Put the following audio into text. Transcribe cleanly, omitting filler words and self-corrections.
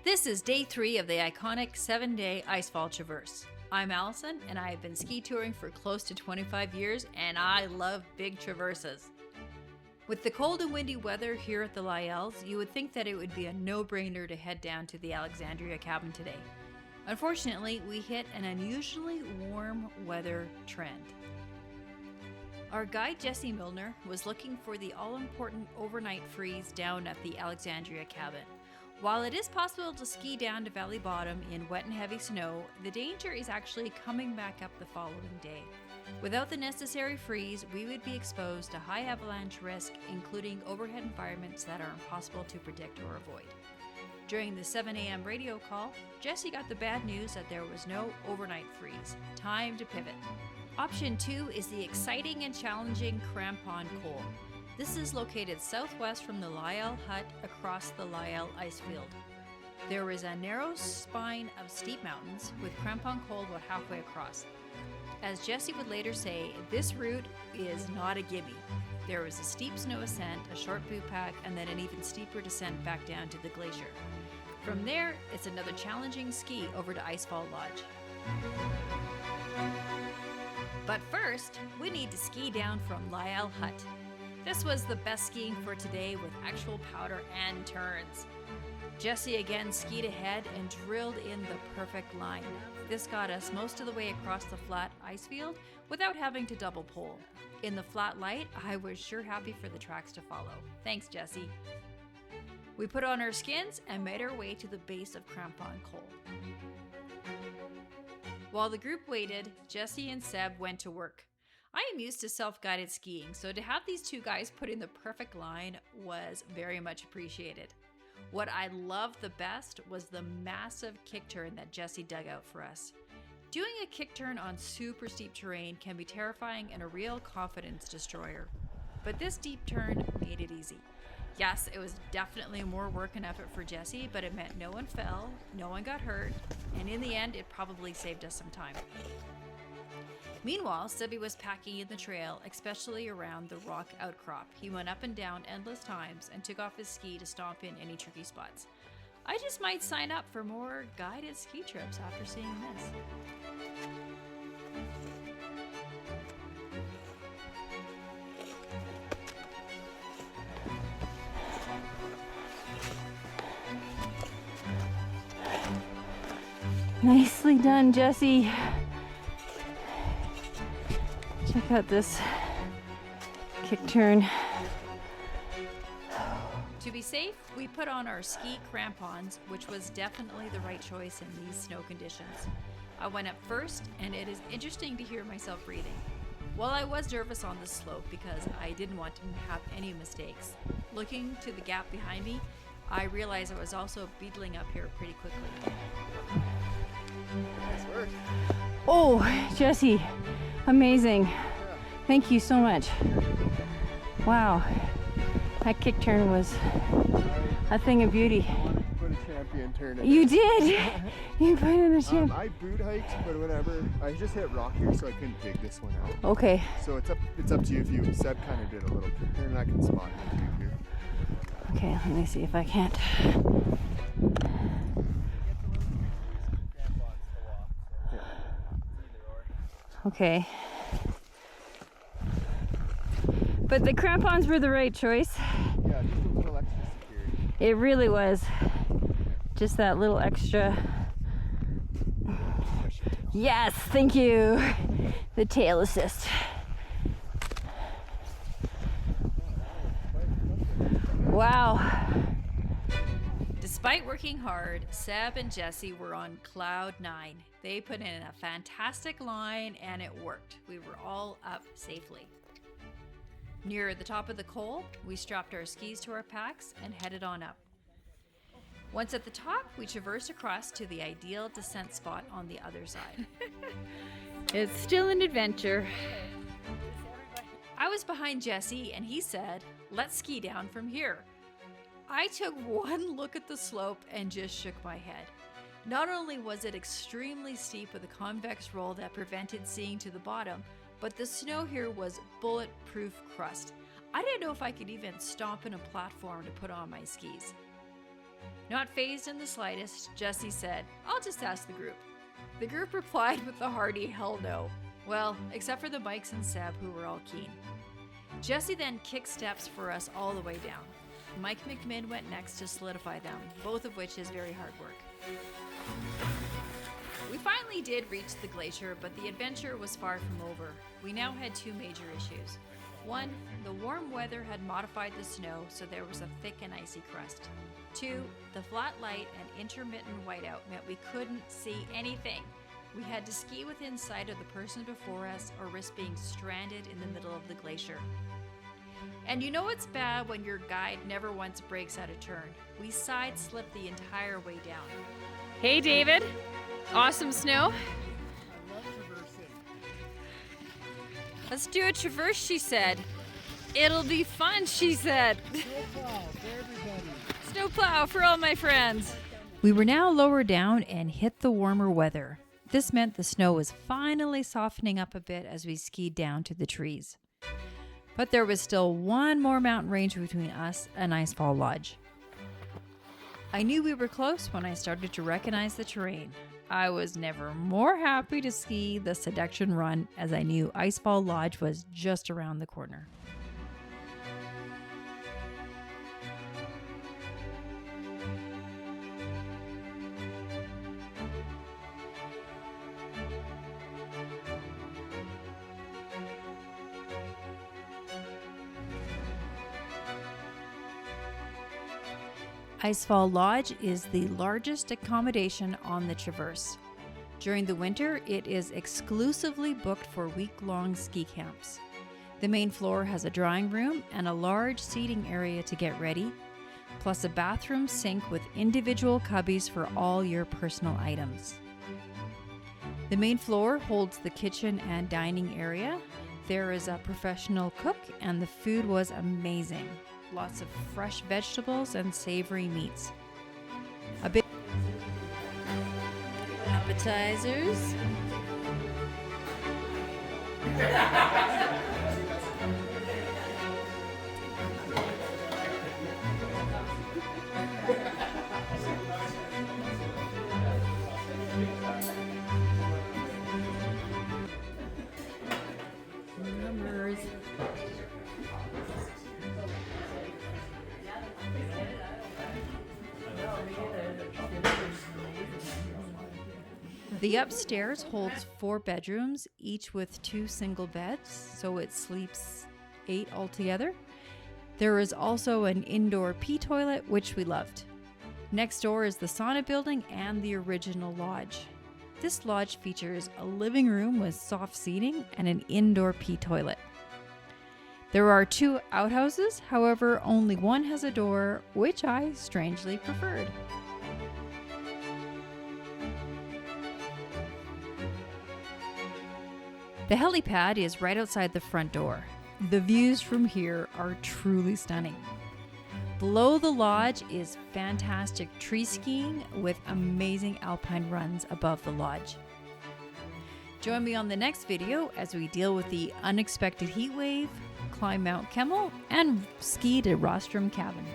This is day 3 of the iconic 7-day Icefall Traverse. I'm Allison, and I have been ski touring for close to 25 years, and I love big traverses. With the cold and windy weather here at the Lyells, you would think that it would be a no-brainer to head down to the Alexandria cabin today. Unfortunately, we hit an unusually warm weather trend. Our guide Jesse Milner was looking for the all-important overnight freeze down at the Alexandria cabin. While it is possible to ski down to Valley Bottom in wet and heavy snow, the danger is actually coming back up the following day. Without the necessary freeze, we would be exposed to high avalanche risk, including overhead environments that are impossible to predict or avoid. During the 7 a.m. radio call, Jesse got the bad news that there was no overnight freeze. Time to pivot. Option 2 is the exciting and challenging Crampon Col. This is located southwest from the Lyell Hut across the Lyell Icefield. There is a narrow spine of steep mountains with Crampon Col about halfway across. As Jesse would later say, this route is not a gimme. There is a steep snow ascent, a short boot pack, and then an even steeper descent back down to the glacier. From there, it's another challenging ski over to Icefall Lodge. But first, we need to ski down from Lyell Hut. This was the best skiing for today with actual powder and turns. Jesse again skied ahead and drilled in the perfect line. This got us most of the way across the flat ice field without having to double pole. In the flat light, I was sure happy for the tracks to follow. Thanks, Jesse. We put on our skins and made our way to the base of Crampon Col. While the group waited, Jesse and Seb went to work. I am used to self-guided skiing, so to have these two guys put in the perfect line was very much appreciated. What I loved the best was the massive kick turn that Jesse dug out for us. Doing a kick turn on super steep terrain can be terrifying and a real confidence destroyer. But this deep turn made it easy. Yes, it was definitely more work and effort for Jesse, but it meant no one fell, no one got hurt, and in the end, it probably saved us some time. Meanwhile, Sebby was packing in the trail, especially around the rock outcrop. He went up and down endless times and took off his ski to stomp in any tricky spots. I just might sign up for more guided ski trips after seeing this. Nicely done, Jesse. Check out this kick turn. To be safe, we put on our ski crampons, which was definitely the right choice in these snow conditions. I went up first, and it is interesting to hear myself breathing. While I was nervous on the slope because I didn't want to have any mistakes, looking to the gap behind me, I realized I was also beetling up here pretty quickly. Nice work. Oh, Jesse, amazing. Thank you so much. Wow, that kick turn was a thing of beauty. Put a champion turn in. You did? You put in a champion. I boot hiked, but whatever. I just hit rock here, so I couldn't dig this one out. Okay. So it's up to you if you. Seb kind of did a little kick turn, and I can spot you here. Okay, let me see if I can't. Okay. But the crampons were the right choice. Yeah, just a little extra security. It really was. Just that little extra. Yes, thank you. The tail assist. Wow. Despite working hard, Seb and Jesse were on cloud 9. They put in a fantastic line and it worked. We were all up safely. Near the top of the col, we strapped our skis to our packs and headed on up. Once at the top, we traversed across to the ideal descent spot on the other side. It's still an adventure. I was behind Jesse and he said, "Let's ski down from here." I took one look at the slope and just shook my head. Not only was it extremely steep with a convex roll that prevented seeing to the bottom, but the snow here was bulletproof crust. I didn't know if I could even stomp in a platform to put on my skis. Not fazed in the slightest, Jesse said, "I'll just ask the group." The group replied with a hearty hell no. Well, except for the Mikes and Seb, who were all keen. Jesse then kicked steps for us all the way down. Mike McMinn went next to solidify them, both of which is very hard work. We finally did reach the glacier, but the adventure was far from over. We now had two major issues. One, the warm weather had modified the snow, so there was a thick and icy crust. Two, the flat light and intermittent whiteout meant we couldn't see anything. We had to ski within sight of the person before us or risk being stranded in the middle of the glacier. And you know it's bad when your guide never once breaks out a turn. We side-slipped the entire way down. Hey David, awesome snow. I love traversing. Let's do a traverse, she said. It'll be fun, she said. Snowplow for everybody. Snowplow for all my friends. We were now lower down and hit the warmer weather. This meant the snow was finally softening up a bit as we skied down to the trees. But there was still one more mountain range between us and Icefall Lodge. I knew we were close when I started to recognize the terrain. I was never more happy to ski the Seduction Run, as I knew Icefall Lodge was just around the corner. Icefall Lodge is the largest accommodation on the Traverse. During the winter, it is exclusively booked for week-long ski camps. The main floor has a drawing room and a large seating area to get ready, plus a bathroom sink with individual cubbies for all your personal items. The main floor holds the kitchen and dining area. There is a professional cook, and the food was amazing. Lots of fresh vegetables and savory meats. A bit appetizers. Numbers. The upstairs holds 4 bedrooms, each with 2 single beds, so it sleeps 8 altogether. There is also an indoor pee toilet, which we loved. Next door is the sauna building and the original lodge. This lodge features a living room with soft seating and an indoor pee toilet. There are 2 outhouses, however, only one has a door, which I strangely preferred. The helipad is right outside the front door. The views from here are truly stunning. Below the lodge is fantastic tree skiing with amazing alpine runs above the lodge. Join me on the next video as we deal with the unexpected heat wave, climb Mount Kemmel, and ski to Rostrum Cabin.